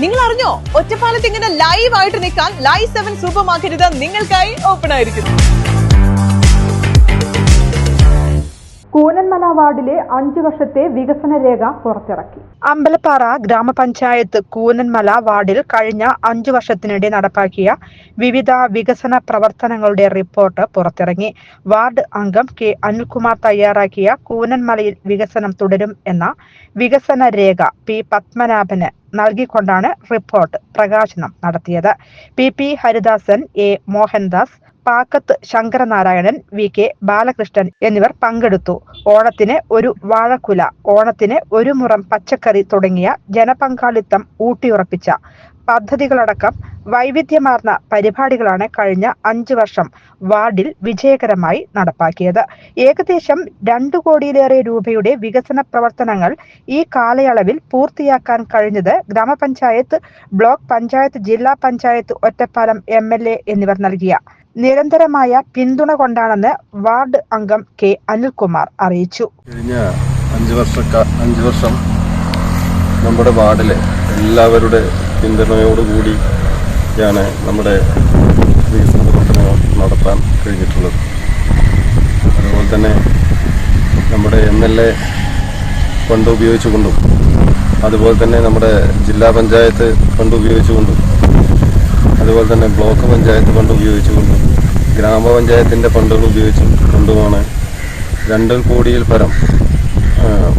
നിങ്ങൾ അറിഞ്ഞോ, ഒറ്റപ്പാലത്ത് ഇങ്ങനെ ലൈവ് ആയിട്ട് നിൽക്കാൻ ലൈവ് 7 സൂപ്പർ മാർക്കറ്റ് നിങ്ങൾക്കായി ഓപ്പൺ ആയിരിക്കുന്നു. കൂനന്മല വാർഡിലെ 5 വർഷത്തെ വികസന രേഖ പുറത്തിറക്കി. അമ്പലപ്പാറ ഗ്രാമപഞ്ചായത്ത് കൂനന്മല വാർഡിൽ കഴിഞ്ഞ 5 വർഷത്തിനിടെ നടപ്പാക്കിയ വിവിധ വികസന പ്രവർത്തനങ്ങളുടെ റിപ്പോർട്ട് പുറത്തിറങ്ങി. വാർഡ് അംഗം കെ അനിൽകുമാർ തയ്യാറാക്കിയ കൂനന്മലയിൽ വികസനം തുടരും എന്ന വികസന രേഖ പി പത്മനാഭന് നൽകിക്കൊണ്ടാണ് റിപ്പോർട്ട് പ്രകാശനം നടത്തിയത്. P Haridasan, A Mohandas, Pakkath Sankaranarayanan, V K Balakrishnan എന്നിവർ പങ്കെടുത്തു. ഓണത്തിന് ഒരു വാഴക്കുല, ഓണത്തിന് ഒരു മുറം പച്ചക്കറി തുടങ്ങിയ ജനപങ്കാളിത്തം ഊട്ടിയുറപ്പിച്ച പദ്ധതികളടക്കം വൈവിധ്യമാർന്ന പരിപാടികളാണ് കഴിഞ്ഞ 5 വർഷം വാർഡിൽ വിജയകരമായി നടപ്പാക്കിയത്. ഏകദേശം 2 കോടിയിലേറെ രൂപയുടെ വികസന പ്രവർത്തനങ്ങൾ ഈ കാലയളവിൽ പൂർത്തിയാക്കാൻ കഴിഞ്ഞത് ഗ്രാമപഞ്ചായത്ത്, ബ്ലോക്ക് പഞ്ചായത്ത്, ജില്ലാ പഞ്ചായത്ത്, ഒറ്റപ്പാലം MLA എന്നിവർ നൽകിയ നിരന്തരമായ പിന്തുണ കൊണ്ടാണെന്ന് വാർഡ് അംഗം കെ അനിൽകുമാർ അറിയിച്ചു. കഴിഞ്ഞ 5 വർഷം നമ്മുടെ വാർഡിലെ എല്ലാവരുടെ പിന്തുണയോടുകൂടിയാണ് നമ്മുടെ വികസന പ്രവർത്തനങ്ങൾ നടത്താൻ കഴിഞ്ഞിട്ടുള്ളത്. അതുപോലെ തന്നെ നമ്മുടെ MLA ഫണ്ട് ഉപയോഗിച്ചുകൊണ്ടും അതുപോലെ തന്നെ നമ്മുടെ ജില്ലാ പഞ്ചായത്ത് ഫണ്ട് ഉപയോഗിച്ചുകൊണ്ടും അതുപോലെ തന്നെ ബ്ലോക്ക് പഞ്ചായത്ത് ഫണ്ട് ഉപയോഗിച്ചുകൊണ്ടും ഗ്രാമപഞ്ചായത്തിൻ്റെ ഫണ്ടുകൾ ഉപയോഗിച്ചുകൊണ്ടുമാണ് 2 കോടിയിൽ പരം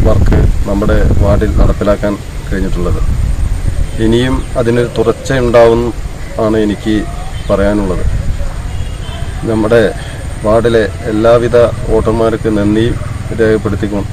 വർക്ക് നമ്മുടെ വാർഡിൽ നടപ്പിലാക്കാൻ കഴിഞ്ഞിട്ടുള്ളത്. ഇനിയും അതിന് തുടർച്ചയുണ്ടാവും ആണ് എനിക്ക് പറയാനുള്ളത്. നമ്മുടെ വാർഡിലെ എല്ലാവിധ വോട്ടർമാർക്ക് നന്ദി രേഖപ്പെടുത്തിക്കൊണ്ട്